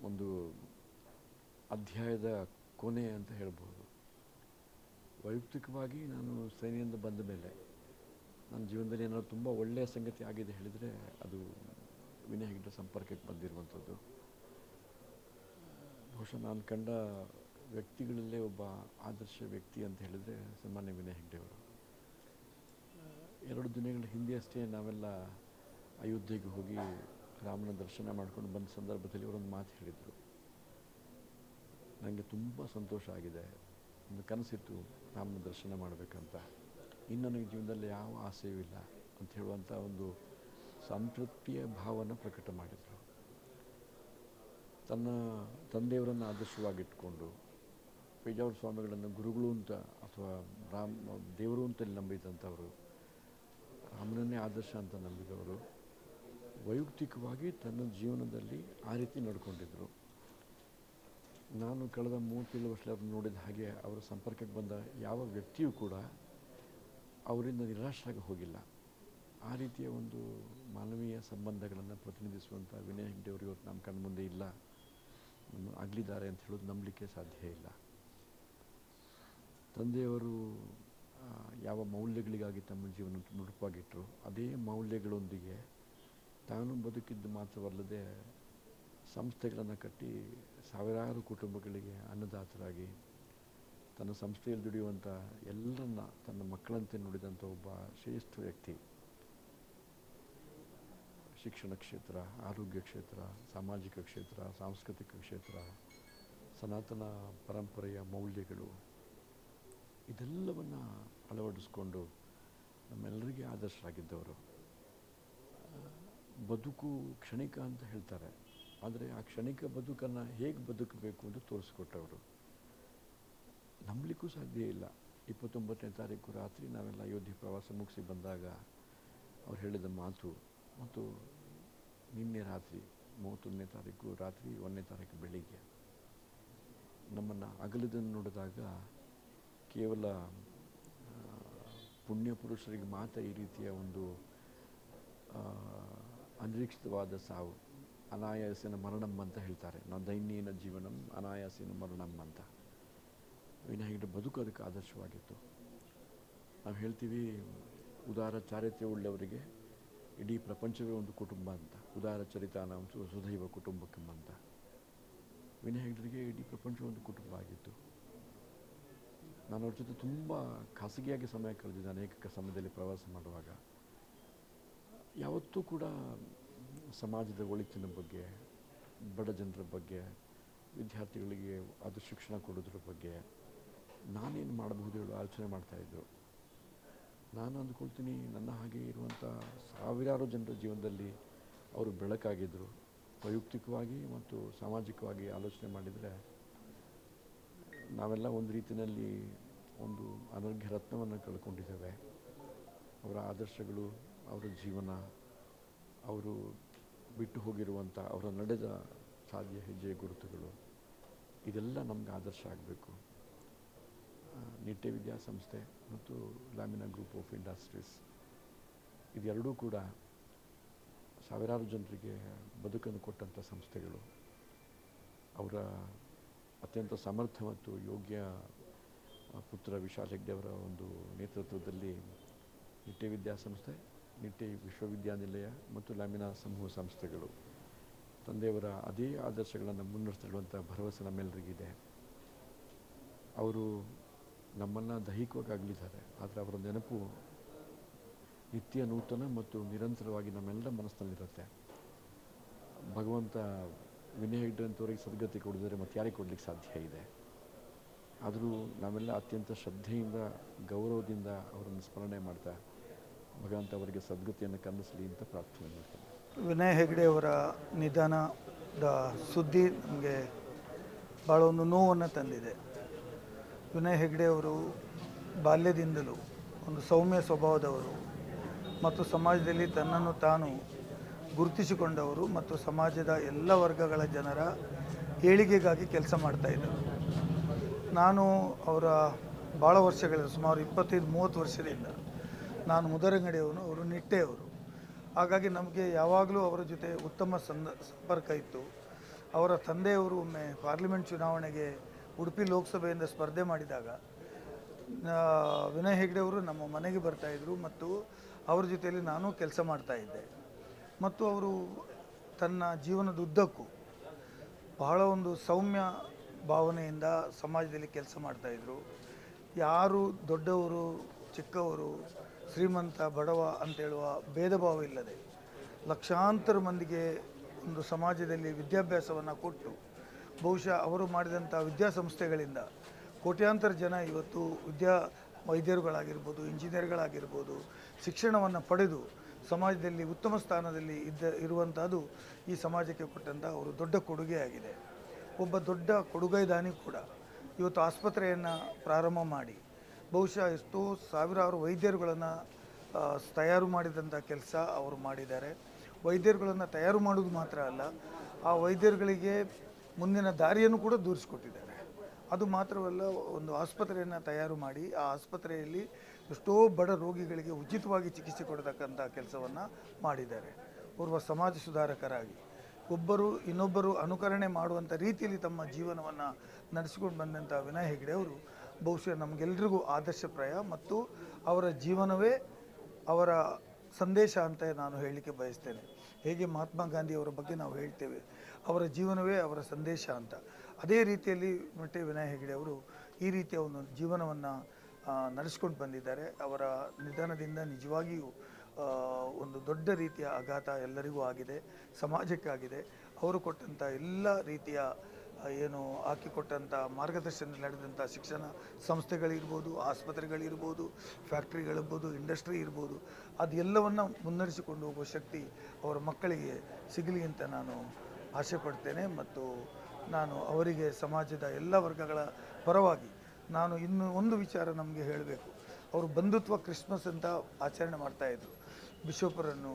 ಒಂದು ಅಧ್ಯಾಯದ ಕೊನೆ ಅಂತ ಹೇಳ್ಬೋದು. ವೈಯಕ್ತಿಕವಾಗಿ ನಾನು ಸೇನೆಯಿಂದ ಬಂದ ಮೇಲೆ ನನ್ನ ಜೀವನದಲ್ಲಿ ಏನಾದರೂ ತುಂಬ ಒಳ್ಳೆಯ ಸಂಗತಿ ಆಗಿದೆ ಹೇಳಿದರೆ ಅದು ವಿನಯ್ ಹೆಗ್ಡೆ ಸಂಪರ್ಕಕ್ಕೆ ಬಂದಿರುವಂಥದ್ದು. ಬಹುಶಃ ನಾನು ಕಂಡ ವ್ಯಕ್ತಿಗಳಲ್ಲೇ ಒಬ್ಬ ಆದರ್ಶ ವ್ಯಕ್ತಿ ಅಂತ ಹೇಳಿದರೆ ಸನ್ಮಾನ್ಯ ವಿನಯ್ ಹೆಗ್ಡೆಯವರು. 2 ದಿನಗಳ ಹಿಂದೆ ಅಷ್ಟೇ ನಾವೆಲ್ಲ ಅಯೋಧ್ಯೆಗೆ ಹೋಗಿ ರಾಮನ ದರ್ಶನ ಮಾಡ್ಕೊಂಡು ಬಂದ ಸಂದರ್ಭದಲ್ಲಿ ಅವರೊಂದು ಮಾತು ಹೇಳಿದರು. ನನಗೆ ತುಂಬ ಸಂತೋಷ ಆಗಿದೆ, ಒಂದು ಕನಸಿತ್ತು ರಾಮನ ದರ್ಶನ ಮಾಡಬೇಕಂತ, ಇನ್ನು ನನಗೆ ಜೀವನದಲ್ಲಿ ಯಾವ ಆಸೆಯೂ ಇಲ್ಲ ಅಂತ ಹೇಳುವಂಥ ಒಂದು ಸಂತೃಪ್ತಿಯ ಭಾವನ ಪ್ರಕಟ ಮಾಡಿದರು. ತನ್ನ ತಂದೆಯವರನ್ನು ಆದರ್ಶವಾಗಿಟ್ಕೊಂಡು ಪೇಜಾವರ ಸ್ವಾಮಿಗಳನ್ನು ಗುರುಗಳು ಅಂತ ಅಥವಾ ದೇವರು ಅಂತಲ್ಲಿ ನಂಬಿದಂಥವರು, ರಾಮನನ್ನೇ ಆದರ್ಶ ಅಂತ ನಂಬಿದವರು, ವೈಯಕ್ತಿಕವಾಗಿ ತನ್ನ ಜೀವನದಲ್ಲಿ ಆ ರೀತಿ ನಡ್ಕೊಂಡಿದ್ದರು. ನಾನು ಕಳೆದ 37 ವರ್ಷದಲ್ಲಿ ನೋಡಿದ ಹಾಗೆ ಅವರ ಸಂಪರ್ಕಕ್ಕೆ ಬಂದ ಯಾವ ವ್ಯಕ್ತಿಯೂ ಕೂಡ ಅವರಿಂದ ನಿರಾಶರಾಗಿ ಹೋಗಿಲ್ಲ. ಆ ರೀತಿಯ ಒಂದು ಮಾನವೀಯ ಸಂಬಂಧಗಳನ್ನು ಪ್ರತಿನಿಧಿಸುವಂಥ ವಿನಯ್ ಹೆಗ್ಡೆಯವರು ಇವತ್ತು ನಮ್ಮ ಕಣ್ಣ ಮುಂದೆ ಇಲ್ಲ, ಆಗಲಿದ್ದಾರೆ ಅಂತ ಹೇಳೋದು ನಂಬಲಿಕ್ಕೆ ಸಾಧ್ಯ ಇಲ್ಲ. ತಂದೆಯವರು ಯಾವ ಮೌಲ್ಯಗಳಿಗಾಗಿ ತಮ್ಮ ಜೀವನ ಮುಡುಪಾಗಿಟ್ಟರು, ಅದೇ ಮೌಲ್ಯಗಳೊಂದಿಗೆ ತಾನು ಬದುಕಿದ್ದು ಮಾತ್ರವಲ್ಲದೆ ಸಂಸ್ಥೆಗಳನ್ನು ಕಟ್ಟಿ ಸಾವಿರಾರು ಕುಟುಂಬಗಳಿಗೆ ಅನ್ನದಾತರಾಗಿ ತನ್ನ ಸಂಸ್ಥೆಯಲ್ಲಿ ದುಡಿಯುವಂಥ ಎಲ್ಲರನ್ನ ತನ್ನ ಮಕ್ಕಳಂತೆ ನುಡಿದಂಥ ಒಬ್ಬ ಶ್ರೇಷ್ಠ ವ್ಯಕ್ತಿ. ಶಿಕ್ಷಣ ಕ್ಷೇತ್ರ, ಆರೋಗ್ಯ ಕ್ಷೇತ್ರ, ಸಾಮಾಜಿಕ ಕ್ಷೇತ್ರ, ಸಾಂಸ್ಕೃತಿಕ ಕ್ಷೇತ್ರ, ಸನಾತನ ಪರಂಪರೆಯ ಮೌಲ್ಯಗಳು ಇದೆಲ್ಲವನ್ನು ಅಳವಡಿಸ್ಕೊಂಡು ನಮ್ಮೆಲ್ಲರಿಗೆ ಆದರ್ಶರಾಗಿದ್ದವರು. ಬದುಕು ಕ್ಷಣಿಕ ಅಂತ ಹೇಳ್ತಾರೆ, ಆದರೆ ಆ ಕ್ಷಣಿಕ ಬದುಕನ್ನು ಹೇಗೆ ಬದುಕಬೇಕು ಅಂತ ತೋರಿಸ್ಕೊಟ್ಟವರು. ನಂಬಲಿಕ್ಕೂ ಸಾಧ್ಯ ಇಲ್ಲ. 29ನೇ ತಾರೀಕು ರಾತ್ರಿ ನಾವೆಲ್ಲ ಅಯೋಧ್ಯೆ ಪ್ರವಾಸ ಮುಗಿಸಿ ಬಂದಾಗ ಅವ್ರು ಹೇಳಿದ ಮಾತು ಮತ್ತು ನಿನ್ನೆ ರಾತ್ರಿ 31ನೇ ತಾರೀಕು ರಾತ್ರಿ 1ನೇ ತಾರೀಕು ಬೆಳಿಗ್ಗೆ ನಮ್ಮನ್ನು ಅಗಲದನ್ನು ನೋಡಿದಾಗ ಕೇವಲ ಪುಣ್ಯ ಪುರುಷರಿಗೆ ಮಾತ್ರ ಈ ರೀತಿಯ ಒಂದು ಅನಿರೀಕ್ಷಿತವಾದ ಸಾವು, ಅನಾಯಾಸೇನ ಮರಣಂ ಅಂತ ಹೇಳ್ತಾರೆ. ನಾವು ದೈನ್ಯೇನ ಜೀವನಂ ಅನಾಯಾಸೇನ ಮರಣಂ ಅಂತ. ವಿನಯ್ ಹೆಗ್ಡೆ ಬದುಕು ಅದಕ್ಕೆ ಆದರ್ಶವಾಗಿತ್ತು. ನಾವು ಹೇಳ್ತೀವಿ ಉದಾರ ಚಾರಿತ್ರ್ಯ ಉಳ್ಳವರಿಗೆ ಇಡೀ ಪ್ರಪಂಚವೇ ಒಂದು ಕುಟುಂಬ ಅಂತ. ಉದಾರ ಚರಿತಾನಾಂ ವಸುಧೈವ ಕುಟುಂಬಕಂ ಅಂತ. ವಿನಯ್ ಹೆಗ್ಡೆಗೆ ಇಡೀ ಪ್ರಪಂಚ ಒಂದು ಕುಟುಂಬ ಆಗಿತ್ತು. ನಾನು ಅವ್ರ ಜೊತೆ ತುಂಬ ಖಾಸಗಿಯಾಗಿ ಸಮಯ ಕಳೆದಿದ್ದೆ. ಅನೇಕ ಸಮಯದಲ್ಲಿ ಪ್ರವಾಸ ಮಾಡುವಾಗ ಯಾವತ್ತೂ ಕೂಡ ಸಮಾಜದ ಒಳಿತಿನ ಬಗ್ಗೆ, ಬಡ ಜನರ ಬಗ್ಗೆ, ವಿದ್ಯಾರ್ಥಿಗಳಿಗೆ ಅದು ಶಿಕ್ಷಣ ಕೊಡೋದ್ರ ಬಗ್ಗೆ ನಾನೇನು ಮಾಡಬಹುದು ಹೇಳೋ ಆಲೋಚನೆ ಮಾಡ್ತಾಯಿದ್ರು. ನಾನು ಅಂದ್ಕೊಳ್ತೀನಿ ನನ್ನ ಹಾಗೆ ಇರುವಂಥ ಸಾವಿರಾರು ಜನರ ಜೀವನದಲ್ಲಿ ಅವರು ಬೆಳಕಾಗಿದ್ದರು. ವೈಯಕ್ತಿಕವಾಗಿ ಮತ್ತು ಸಾಮಾಜಿಕವಾಗಿ ಆಲೋಚನೆ ಮಾಡಿದರೆ ನಾವೆಲ್ಲ ಒಂದು ರೀತಿಯಲ್ಲಿ ಒಂದು ಅನರ್ಘ್ಯ ರತ್ನವನ್ನು ಕಳ್ಕೊಂಡಿದ್ದೇವೆ. ಅವರ ಆದರ್ಶಗಳು, ಅವರ ಜೀವನ, ಅವರು ಬಿಟ್ಟು ಹೋಗಿರುವಂಥ ಅವರ ನಡೆದ ಸಾಧ್ಯ ಹೆಜ್ಜೆಯ ಗುರುತುಗಳು ಇದೆಲ್ಲ ನಮಗೆ ಆದರ್ಶ ಆಗಬೇಕು. ನಿಟ್ಟೆ ವಿದ್ಯಾಸಂಸ್ಥೆ ಮತ್ತು ಲ್ಯಾಮಿನಾ ಗ್ರೂಪ್ ಆಫ್ ಇಂಡಸ್ಟ್ರೀಸ್ ಇದೆರಡೂ ಕೂಡ ಸಾವಿರಾರು ಜನರಿಗೆ ಬದುಕನ್ನು ಕೊಟ್ಟಂಥ ಸಂಸ್ಥೆಗಳು. ಅವರ ಅತ್ಯಂತ ಸಮರ್ಥ ಮತ್ತು ಯೋಗ್ಯ ಪುತ್ರ ವಿಶಾಲ್ ಹೆಗ್ಡೆ ಅವರ ಒಂದು ನೇತೃತ್ವದಲ್ಲಿ ನಿಟ್ಟೆ ವಿದ್ಯಾಸಂಸ್ಥೆ, ನಿಟ್ಟೆ ವಿಶ್ವವಿದ್ಯಾನಿಲಯ ಮತ್ತು ಲ್ಯಾಮಿನಾ ಸಮೂಹ ಸಂಸ್ಥೆಗಳು ತಂದೆಯವರ ಅದೇ ಆದರ್ಶಗಳನ್ನು ಮುನ್ನಡೆಸಿರುವಂಥ ಭರವಸೆ ನಮ್ಮೆಲ್ಲರಿಗಿದೆ. ಅವರು ನಮ್ಮನ್ನು ದೈಹಿಕವಾಗಿ ಆಗಲಿದ್ದಾರೆ, ಆದರೆ ಅವರ ನೆನಪು ನಿತ್ಯ ನೂತನ ಮತ್ತು ನಿರಂತರವಾಗಿ ನಮ್ಮೆಲ್ಲರ ಮನಸ್ಸಿನಲ್ಲಿರುತ್ತೆ. ಭಗವಂತ ವಿನಯ್ ಹೆಗ್ಡೆ ಅಂತವರಿಗೆ ಸದ್ಗತಿ ಕೊಡಿದರೆ ಮತ್ತು ಯಾರಿಗೆ ಕೊಡಲಿಕ್ಕೆ ಸಾಧ್ಯ ಇದೆ? ಆದರೂ ನಾವೆಲ್ಲ ಅತ್ಯಂತ ಶ್ರದ್ಧೆಯಿಂದ ಗೌರವದಿಂದ ಅವರನ್ನು ಸ್ಮರಣೆ ಮಾಡ್ತಾ ಭಗವಂತ ಅವರಿಗೆ ಸದ್ಗತಿಯನ್ನು ಕಲಿಸಲಿ ಅಂತ ಪ್ರಾರ್ಥನೆ ಮಾಡ್ತೇನೆ.
ವಿನಯ್ ಹೆಗ್ಡೆ ಅವರ ನಿಧನದ ಸುದ್ದಿ ನಮಗೆ ಭಾಳ ಒಂದು ನೋವನ್ನು ತಂದಿದೆ. ವಿನಯ್ ಹೆಗ್ಡೆ ಅವರು ಬಾಲ್ಯದಿಂದಲೂ ಒಂದು ಸೌಮ್ಯ ಸ್ವಭಾವದವರು ಮತ್ತು ಸಮಾಜದಲ್ಲಿ ತನ್ನನ್ನು ತಾನು ಗುರುತಿಸಿಕೊಂಡವರು ಮತ್ತು ಸಮಾಜದ ಎಲ್ಲ ವರ್ಗಗಳ ಜನರ ಏಳಿಗೆಗಾಗಿ ಕೆಲಸ ಮಾಡ್ತಾಯಿದ್ದರು. ನಾನು ಅವರ ಭಾಳ ವರ್ಷಗಳಿಂದ ಸುಮಾರು 25-30 ವರ್ಷದಿಂದ ನಾನು ಮುದರಂಗಡಿಯವನು, ಅವರು ನಿಟ್ಟೆಯವರು. ಹಾಗಾಗಿ ನಮಗೆ ಯಾವಾಗಲೂ ಅವರ ಜೊತೆ ಉತ್ತಮ ಸಂಪರ್ಕ ಇತ್ತು. ಅವರ ತಂದೆಯವರು ಒಮ್ಮೆ ಪಾರ್ಲಿಮೆಂಟ್ ಚುನಾವಣೆಗೆ ಉಡುಪಿ ಲೋಕಸಭೆಯಿಂದ ಸ್ಪರ್ಧೆ ಮಾಡಿದಾಗ ವಿನಯ್ ಹೆಗ್ಡೆ ಅವರು ನಮ್ಮ ಮನೆಗೆ ಬರ್ತಾಯಿದ್ರು ಮತ್ತು ಅವ್ರ ಜೊತೆಯಲ್ಲಿ ನಾನು ಕೆಲಸ ಮಾಡ್ತಾಯಿದ್ದೆ. ಮತ್ತು ಅವರು ತನ್ನ ಜೀವನದ ಉದ್ದಕ್ಕೂ ಬಹಳ ಒಂದು ಸೌಮ್ಯ ಭಾವನೆಯಿಂದ ಸಮಾಜದಲ್ಲಿ ಕೆಲಸ ಮಾಡ್ತಾಯಿದ್ರು. ಯಾರು ದೊಡ್ಡವರು ಚಿಕ್ಕವರು ಶ್ರೀಮಂತ ಬಡವ ಅಂತೇಳುವ ಭೇದ ಭಾವ ಇಲ್ಲದೆ ಲಕ್ಷಾಂತರ ಮಂದಿಗೆ ಒಂದು ಸಮಾಜದಲ್ಲಿ ವಿದ್ಯಾಭ್ಯಾಸವನ್ನು ಕೊಟ್ಟು ಬಹುಶಃ ಅವರು ಮಾಡಿದಂಥ ವಿದ್ಯಾಸಂಸ್ಥೆಗಳಿಂದ ಕೋಟ್ಯಾಂತರ ಜನ ಇವತ್ತು ವೈದ್ಯರುಗಳಾಗಿರ್ಬೋದು, ಇಂಜಿನಿಯರ್ಗಳಾಗಿರ್ಬೋದು, ಶಿಕ್ಷಣವನ್ನು ಪಡೆದು ಸಮಾಜದಲ್ಲಿ ಉತ್ತಮ ಸ್ಥಾನದಲ್ಲಿ ಇರುವಂಥದ್ದು ಈ ಸಮಾಜಕ್ಕೆ ಕೊಟ್ಟಂಥ ಅವರು ದೊಡ್ಡ ಕೊಡುಗೆಯಾಗಿದೆ. ಒಬ್ಬ ದೊಡ್ಡ ಕೊಡುಗೈದಾನಿ ಕೂಡ ಇವತ್ತು ಆಸ್ಪತ್ರೆಯನ್ನು ಪ್ರಾರಂಭ ಮಾಡಿ ಬಹುಶಃ ಎಷ್ಟೋ ಸಾವಿರಾರು ವೈದ್ಯರುಗಳನ್ನು ತಯಾರು ಮಾಡಿದಂಥ ಕೆಲಸ ಅವರು ಮಾಡಿದ್ದಾರೆ. ವೈದ್ಯರುಗಳನ್ನು ತಯಾರು ಮಾಡೋದು ಮಾತ್ರ ಅಲ್ಲ, ಆ ವೈದ್ಯರುಗಳಿಗೆ ಮುಂದಿನ ದಾರಿಯನ್ನು ಕೂಡ ದೂರಿಸಿಕೊಟ್ಟಿದ್ದಾರೆ. ಅದು ಮಾತ್ರವಲ್ಲ, ಒಂದು ಆಸ್ಪತ್ರೆಯನ್ನು ತಯಾರು ಮಾಡಿ ಆ ಆಸ್ಪತ್ರೆಯಲ್ಲಿ ಎಷ್ಟೋ ಬಡ ರೋಗಿಗಳಿಗೆ ಉಚಿತವಾಗಿ ಚಿಕಿತ್ಸೆ ಕೊಡತಕ್ಕಂಥ ಕೆಲಸವನ್ನು ಮಾಡಿದ್ದಾರೆ. ಓರ್ವ ಸಮಾಜ ಸುಧಾರಕರಾಗಿ ಒಬ್ಬರು ಇನ್ನೊಬ್ಬರು ಅನುಕರಣೆ ಮಾಡುವಂಥ ರೀತಿಯಲ್ಲಿ ತಮ್ಮ ಜೀವನವನ್ನು ನಡೆಸಿಕೊಂಡು ಬಂದಂಥ ವಿನಯ್ ಹೆಗ್ಡೆ ಅವರು ಬಹುಶಃ ನಮಗೆಲ್ಲರಿಗೂ ಆದರ್ಶಪ್ರಾಯ ಮತ್ತು ಅವರ ಜೀವನವೇ ಅವರ ಸಂದೇಶ ಅಂತ ನಾನು ಹೇಳಲಿಕ್ಕೆ ಬಯಸ್ತೇನೆ. ಹೇಗೆ ಮಹಾತ್ಮ ಗಾಂಧಿಯವರ ಬಗ್ಗೆ ನಾವು ಹೇಳ್ತೇವೆ, ಅವರ ಜೀವನವೇ ಅವರ ಸಂದೇಶ ಅಂತ, ಅದೇ ರೀತಿಯಲ್ಲಿ ವಿನಯ್ ಹೆಗ್ಡೆ ಅವರು ಈ ರೀತಿಯ ಒಂದು ಜೀವನವನ್ನು ನಡೆಸ್ಕೊಂಡು ಬಂದಿದ್ದಾರೆ. ಅವರ ನಿಧನದಿಂದ ನಿಜವಾಗಿಯೂ ಒಂದು ದೊಡ್ಡ ರೀತಿಯ ಆಘಾತ ಎಲ್ಲರಿಗೂ ಆಗಿದೆ, ಸಮಾಜಕ್ಕಾಗಿದೆ. ಅವರು ಕೊಟ್ಟಂಥ ಎಲ್ಲ ರೀತಿಯ ಏನು ಹಾಕಿಕೊಟ್ಟಂಥ ಮಾರ್ಗದರ್ಶನದಲ್ಲಿ ನಡೆದಂಥ ಶಿಕ್ಷಣ ಸಂಸ್ಥೆಗಳಿರ್ಬೋದು, ಆಸ್ಪತ್ರೆಗಳಿರ್ಬೋದು, ಫ್ಯಾಕ್ಟ್ರಿಗಳಿರ್ಬೋದು, ಇಂಡಸ್ಟ್ರಿ ಇರ್ಬೋದು, ಅದೆಲ್ಲವನ್ನು ಮುನ್ನಡೆಸಿಕೊಂಡು ಹೋಗುವ ಶಕ್ತಿ ಅವರ ಮಕ್ಕಳಿಗೆ ಸಿಗಲಿ ಅಂತ ನಾನು ಆಸೆ ಪಡ್ತೇನೆ. ಮತ್ತು ನಾನು ಅವರಿಗೆ ಸಮಾಜದ ಎಲ್ಲ ವರ್ಗಗಳ ಪರವಾಗಿ ನಾನು ಇನ್ನೂ ಒಂದು ವಿಚಾರ ನಮಗೆ ಹೇಳಬೇಕು. ಅವರು ಬಂಧುತ್ವ ಕ್ರಿಸ್ಮಸ್ ಅಂತ ಆಚರಣೆ ಮಾಡ್ತಾಯಿದ್ರು. ಬಿಷೋಪರನ್ನು,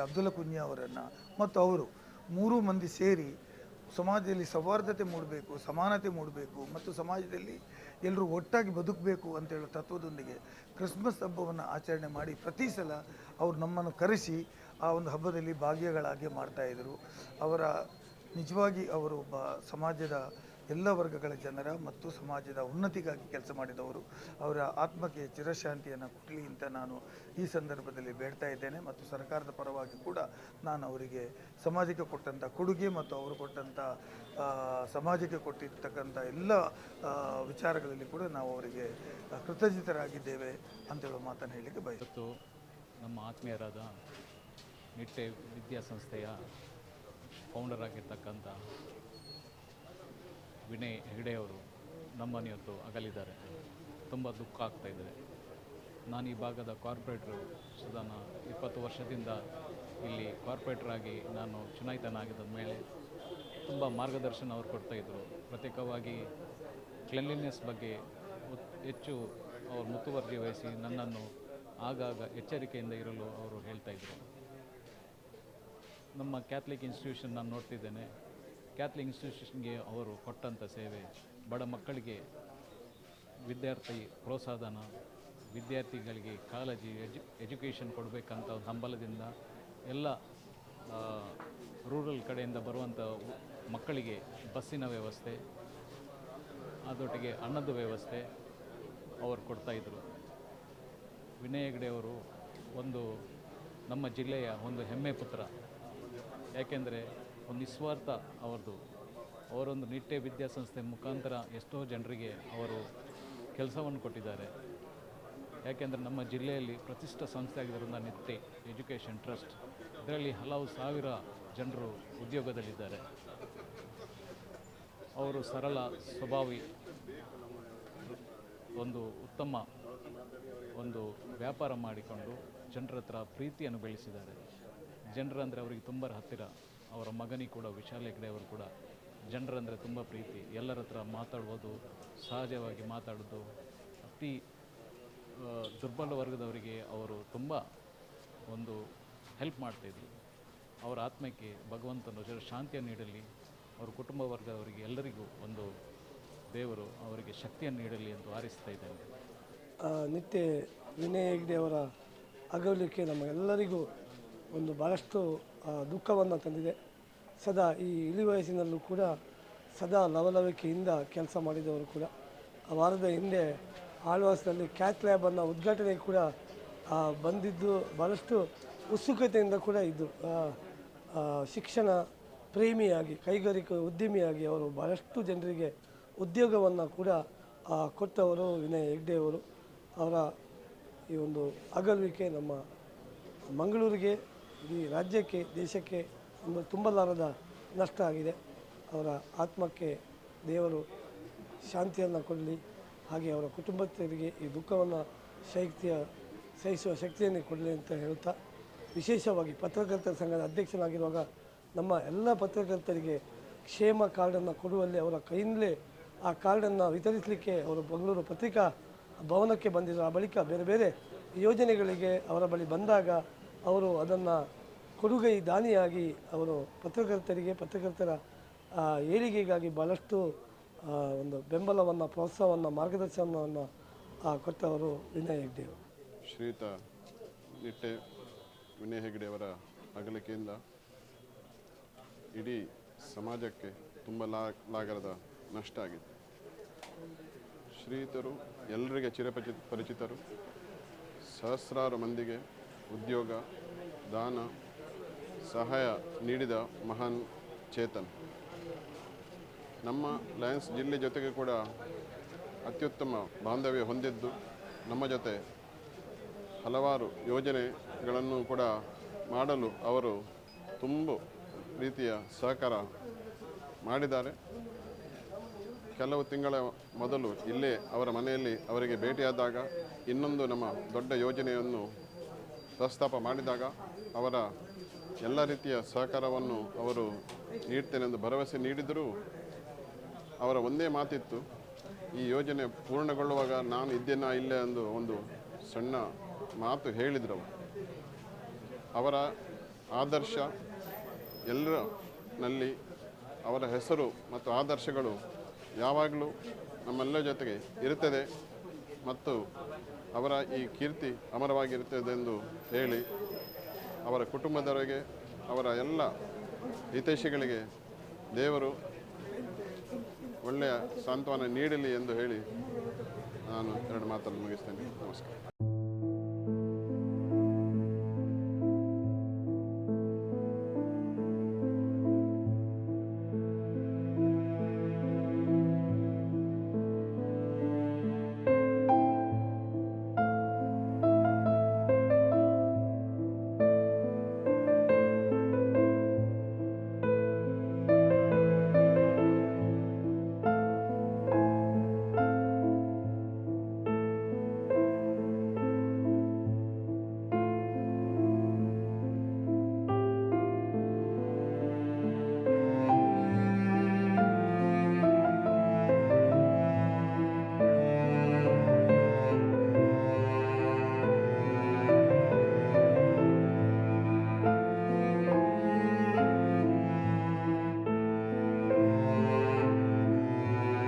ಅಬ್ದುಲ್ಲಾ ಕುಂಞಿ ಅವರನ್ನು ಮತ್ತು ಅವರು 3 ಮಂದಿ ಸೇರಿ ಸಮಾಜದಲ್ಲಿ ಸೌಹಾರ್ದತೆ ಮೂಡಬೇಕು, ಸಮಾನತೆ ಮೂಡಬೇಕು ಮತ್ತು ಸಮಾಜದಲ್ಲಿ ಎಲ್ಲರೂ ಒಟ್ಟಾಗಿ ಬದುಕಬೇಕು ಅಂತೇಳೋ ತತ್ವದೊಂದಿಗೆ ಕ್ರಿಸ್ಮಸ್ ಹಬ್ಬವನ್ನು ಆಚರಣೆ ಮಾಡಿ ಪ್ರತಿ ಸಲ ಅವರು ನಮ್ಮನ್ನು ಕರೆಸಿ ಆ ಒಂದು ಹಬ್ಬದಲ್ಲಿ ಭಾಗಿಗಳಾಗಿ ಮಾಡ್ತಾಯಿದ್ರು. ಅವರ ನಿಜವಾಗಿ ಅವರು ಒಬ್ಬ ಸಮಾಜದ ಎಲ್ಲ ವರ್ಗಗಳ ಜನರ ಮತ್ತು ಸಮಾಜದ ಉನ್ನತಿಗಾಗಿ ಕೆಲಸ ಮಾಡಿದವರು. ಅವರ ಆತ್ಮಕ್ಕೆ ಚಿರಶಾಂತಿಯನ್ನು ಕೊಡಲಿ ಅಂತ ನಾನು ಈ ಸಂದರ್ಭದಲ್ಲಿ ಬೇಡ್ತಾ ಇದ್ದೇನೆ. ಮತ್ತು ಸರ್ಕಾರದ ಪರವಾಗಿ ಕೂಡ ನಾನು ಅವರಿಗೆ ಸಮಾಜಕ್ಕೆ ಕೊಟ್ಟಂಥ ಕೊಡುಗೆ ಮತ್ತು ಅವರು ಕೊಟ್ಟಂಥ ಸಮಾಜಕ್ಕೆ ಕೊಟ್ಟಿರ್ತಕ್ಕಂಥ ಎಲ್ಲ ವಿಚಾರಗಳಲ್ಲಿ ಕೂಡ ನಾವು ಅವರಿಗೆ ಕೃತಜ್ಞತರಾಗಿದ್ದೇವೆ ಅಂತೇಳೋ ಮಾತನ್ನು ಹೇಳಲಿಕ್ಕೆ ಬಯಸುತ್ತೆ.
ನಮ್ಮ ಆತ್ಮೀಯರಾದ ನಿಟ್ಟೆ ವಿದ್ಯಾಸಂಸ್ಥೆಯ ಫೌಂಡರ್ ಆಗಿರ್ತಕ್ಕಂಥ ವಿನಯ್ ಹೆಗ್ಡೆಯವರು ನಮ್ಮನ್ನು ಇವತ್ತು ಅಗಲಿದ್ದಾರೆ. ತುಂಬ ದುಃಖ ಆಗ್ತಾಯಿದೆ. ನಾನು ಈ ಭಾಗದ ಕಾರ್ಪೊರೇಟ್ರು ಸಾಧಾರಣ 20 ವರ್ಷದಿಂದ ಇಲ್ಲಿ ಕಾರ್ಪೊರೇಟ್ರಾಗಿ ನಾನು ಚುನಾಯಿತನಾಗಿದ್ದ ಮೇಲೆ ತುಂಬ ಮಾರ್ಗದರ್ಶನ ಅವರು ಕೊಡ್ತಾಯಿದ್ರು. ಪ್ರತ್ಯೇಕವಾಗಿ ಕ್ಲೆನ್ಲಿನೆಸ್ ಬಗ್ಗೆ ಹೆಚ್ಚು ಅವರು ಮುತುವರ್ಜಿ ವಹಿಸಿ ನನ್ನನ್ನು ಆಗಾಗ ಎಚ್ಚರಿಕೆಯಿಂದ ಇರಲು ಅವರು ಹೇಳ್ತಾಯಿದ್ರು. ನಮ್ಮ ಕ್ಯಾಥಲಿಕ್ ಇನ್ಸ್ಟಿಟ್ಯೂಷನ್ ನಾನು ನೋಡ್ತಿದ್ದೇನೆ. ಕ್ಯಾಥಲಿಕ್ ಇನ್ಸ್ಟಿಟ್ಯೂಷನ್ಗೆ ಅವರು ಕೊಟ್ಟಂಥ ಸೇವೆ, ಬಡ ಮಕ್ಕಳಿಗೆ ವಿದ್ಯಾರ್ಥಿ ಪ್ರೋತ್ಸಾಹನ, ವಿದ್ಯಾರ್ಥಿಗಳಿಗೆ ಕಾಲೇಜಿ ಎಜುಕೇಷನ್ ಕೊಡಬೇಕಂತ ಒಂದು ಹಂಬಲದಿಂದ ಎಲ್ಲ ರೂರಲ್ ಕಡೆಯಿಂದ ಬರುವಂಥ ಮಕ್ಕಳಿಗೆ ಬಸ್ಸಿನ ವ್ಯವಸ್ಥೆ, ಅದರೊಟ್ಟಿಗೆ ಅನ್ನದ ವ್ಯವಸ್ಥೆ ಅವರು ಕೊಡ್ತಾಯಿದ್ರು. ವಿನಯ್ ಹೆಗ್ಡೆ ಅವರು ಒಂದು ನಮ್ಮ ಜಿಲ್ಲೆಯ ಒಂದು ಹೆಮ್ಮೆ ಪುತ್ರ. ಯಾಕೆಂದರೆ ಒಂದು ನಿಸ್ವಾರ್ಥ ಅವ್ರದ್ದು. ಅವರೊಂದು ನಿಟ್ಟೆ ವಿದ್ಯಾಸಂಸ್ಥೆ ಮುಖಾಂತರ ಎಷ್ಟೋ ಜನರಿಗೆ ಅವರು ಕೆಲಸವನ್ನು ಕೊಟ್ಟಿದ್ದಾರೆ. ಯಾಕೆಂದರೆ ನಮ್ಮ ಜಿಲ್ಲೆಯಲ್ಲಿ ಪ್ರತಿಷ್ಠ ಸಂಸ್ಥೆ ಆಗಿರೋದ್ರಿಂದ ನಿಟ್ಟೆ ಎಜುಕೇಷನ್ ಟ್ರಸ್ಟ್, ಇದರಲ್ಲಿ ಹಲವು ಸಾವಿರ ಜನರು ಉದ್ಯೋಗದಲ್ಲಿದ್ದಾರೆ. ಅವರು ಸರಳ ಸ್ವಭಾವಿ ಒಂದು ಉತ್ತಮ ಒಂದು ವ್ಯಾಪಾರ ಮಾಡಿಕೊಂಡು ಜನರ ಹತ್ರ ಪ್ರೀತಿಯನ್ನು ಬೆಳೆಸಿದ್ದಾರೆ. ಜನರಂದರೆ ಅವರಿಗೆ ತುಂಬ ಹತ್ತಿರ. ಅವರ ಮಗನಿಗೆ ಕೂಡ ವಿಶಾಲ್ ಹೆಗ್ಡೆ ಅವರು ಕೂಡ ಜನರಂದರೆ ತುಂಬ ಪ್ರೀತಿ. ಎಲ್ಲರ ಹತ್ರ ಮಾತಾಡ್ಬೋದು, ಸಹಜವಾಗಿ ಮಾತಾಡೋದು. ಅತಿ ದುರ್ಬಲ ವರ್ಗದವರಿಗೆ ಅವರು ತುಂಬ ಒಂದು ಹೆಲ್ಪ್ ಮಾಡ್ತಾಯಿದ್ರು. ಅವರ ಆತ್ಮಕ್ಕೆ ಭಗವಂತನು ಶಾಂತಿಯನ್ನು ನೀಡಲಿ, ಅವರ ಕುಟುಂಬ ವರ್ಗದವರಿಗೆ ಎಲ್ಲರಿಗೂ ಒಂದು ದೇವರು ಅವರಿಗೆ ಶಕ್ತಿಯನ್ನು ನೀಡಲಿ ಎಂದು ಹಾರೈಸ್ತಾ ಇದ್ದೇನೆ.
ನಿತ್ಯ ವಿನಯ್ ಹೆಗ್ಡೆ ಅವರ ಅಗಲಿಕೆ ನಮಗೆಲ್ಲರಿಗೂ ಒಂದು ಭಾಳಷ್ಟು ದುಃಖವನ್ನು ತಂದಿದೆ. ಸದಾ ಈ ಇಳಿ ವಯಸ್ಸಿನಲ್ಲೂ ಕೂಡ ಸದಾ ಲವಲವಿಕೆಯಿಂದ ಕೆಲಸ ಮಾಡಿದವರು ಕೂಡ. ವಾರದ ಹಿಂದೆ ಆಳ್ವಾಸ್ನಲ್ಲಿ ಕ್ಯಾತ್ ಲ್ಯಾಬನ್ನು ಉದ್ಘಾಟನೆ ಕೂಡ ಬಂದಿದ್ದು ಭಾಳಷ್ಟು ಉತ್ಸುಕತೆಯಿಂದ ಕೂಡ ಇದ್ದು. ಶಿಕ್ಷಣ ಪ್ರೇಮಿಯಾಗಿ, ಕೈಗಾರಿಕಾ ಉದ್ಯಮಿಯಾಗಿ ಅವರು ಭಾಳಷ್ಟು ಜನರಿಗೆ ಉದ್ಯೋಗವನ್ನು ಕೂಡ ಕೊಟ್ಟವರು ವಿನಯ್ ಹೆಗ್ಡೆ ಅವರು. ಅವರ ಈ ಒಂದು ಅಗಲುವಿಕೆ ನಮ್ಮ ಮಂಗಳೂರಿಗೆ, ಇಡೀ ರಾಜ್ಯಕ್ಕೆ, ದೇಶಕ್ಕೆ ಒಂದು ತುಂಬಲಾರದ ನಷ್ಟ ಆಗಿದೆ. ಅವರ ಆತ್ಮಕ್ಕೆ ದೇವರು ಶಾಂತಿಯನ್ನು ಕೊಡಲಿ, ಹಾಗೆ ಅವರ ಕುಟುಂಬಸ್ಥರಿಗೆ ಈ ದುಃಖವನ್ನು ಸಹಿಸುವ ಶಕ್ತಿಯನ್ನು ಕೊಡಲಿ ಅಂತ ಹೇಳುತ್ತಾ, ವಿಶೇಷವಾಗಿ ಪತ್ರಕರ್ತರ ಸಂಘದ ಅಧ್ಯಕ್ಷನಾಗಿರುವಾಗ ನಮ್ಮ ಎಲ್ಲ ಪತ್ರಕರ್ತರಿಗೆ ಕ್ಷೇಮ ಕಾರ್ಡನ್ನು ಕೊಡುವಲ್ಲಿ ಅವರ ಕೈಯಿಂದಲೇ ಆ ಕಾರ್ಡನ್ನು ವಿತರಿಸಲಿಕ್ಕೆ ಅವರು ಬೆಂಗಳೂರು ಪತ್ರಿಕಾ ಭವನಕ್ಕೆ ಬಂದಿದ್ದರು. ಆ ಬಳಿಕ ಬೇರೆ ಬೇರೆ ಯೋಜನೆಗಳಿಗೆ ಅವರ ಬಳಿ ಬಂದಾಗ ಅವರು ಅದನ್ನು ಕೊಡುಗೈ ದಾನಿಯಾಗಿ ಅವರು ಪತ್ರಕರ್ತರ ಏಳಿಗೆಗಾಗಿ ಭಾಳಷ್ಟು ಒಂದು ಬೆಂಬಲವನ್ನು, ಪ್ರೋತ್ಸಾಹವನ್ನು, ಮಾರ್ಗದರ್ಶನವನ್ನು ಕೊಟ್ಟವರು ವಿನಯ್ ಹೆಗ್ಡೆ ಅವರು.
ಶ್ರೀಯುತ ನಿಟ್ಟೆ ವಿನಯ್ ಹೆಗ್ಡೆ ಅವರ ಅಗಲಿಕೆಯಿಂದ ಇಡೀ ಸಮಾಜಕ್ಕೆ ತುಂಬ ಲಾಗರದ ನಷ್ಟ ಆಗಿದೆ. ಶ್ರೀಯುತರು ಎಲ್ಲರಿಗೆ ಪರಿಚಿತರು. ಸಹಸ್ರಾರು ಮಂದಿಗೆ ಉದ್ಯೋಗ, ದಾನ, ಸಹಾಯ ನೀಡಿದ ಮಹಾನ್ ಚೇತನ್. ನಮ್ಮ ಲಯನ್ಸ್ ಜಿಲ್ಲೆ ಜೊತೆಗೆ ಕೂಡ ಅತ್ಯುತ್ತಮ ಬಾಂಧವ್ಯ ಹೊಂದಿದ್ದು, ನಮ್ಮ ಜೊತೆ ಹಲವಾರು ಯೋಜನೆಗಳನ್ನು ಕೂಡ ಮಾಡಲು ಅವರು ತುಂಬ ರೀತಿಯ ಸಹಕಾರ ಮಾಡಿದ್ದಾರೆ. ಕೆಲವು ತಿಂಗಳ ಮೊದಲು ಇಲ್ಲೇ ಅವರ ಮನೆಯಲ್ಲಿ ಅವರಿಗೆ ಭೇಟಿಯಾದಾಗ ಇನ್ನೊಂದು ನಮ್ಮ ದೊಡ್ಡ ಯೋಜನೆಯನ್ನು ಪ್ರಸ್ತಾಪ ಮಾಡಿದಾಗ ಅವರ ಎಲ್ಲ ರೀತಿಯ ಸಹಕಾರವನ್ನು ಅವರು ನೀಡ್ತೇನೆಂದು ಭರವಸೆ ನೀಡಿದರೂ ಅವರ ಒಂದೇ ಮಾತಿತ್ತು, ಈ ಯೋಜನೆ ಪೂರ್ಣಗೊಳ್ಳುವಾಗ ನಾನು ಇದ್ದೇನಾ ಇಲ್ಲೇ ಎಂದು ಒಂದು ಸಣ್ಣ ಮಾತು ಹೇಳಿದರು. ಅವರ ಆದರ್ಶ ಎಲ್ಲರಲ್ಲಿ, ಅವರ ಹೆಸರು ಮತ್ತು ಆದರ್ಶಗಳು ಯಾವಾಗಲೂ ನಮ್ಮೆಲ್ಲರ ಜೊತೆಗೆ ಇರುತ್ತದೆ ಮತ್ತು ಅವರ ಈ ಕೀರ್ತಿ ಅಮರವಾಗಿರುತ್ತದೆ ಎಂದು ಹೇಳಿ, ಅವರ ಕುಟುಂಬದವರಿಗೆ, ಅವರ ಎಲ್ಲ ಹಿತೈಷಿಗಳಿಗೆ ದೇವರು ಒಳ್ಳೆಯ ಸಾಂತ್ವನ ನೀಡಲಿ ಎಂದು ಹೇಳಿ ನಾನು ಎರಡು ಮಾತನ್ನು ಮುಗಿಸ್ತೇನೆ. ನಮಸ್ಕಾರ.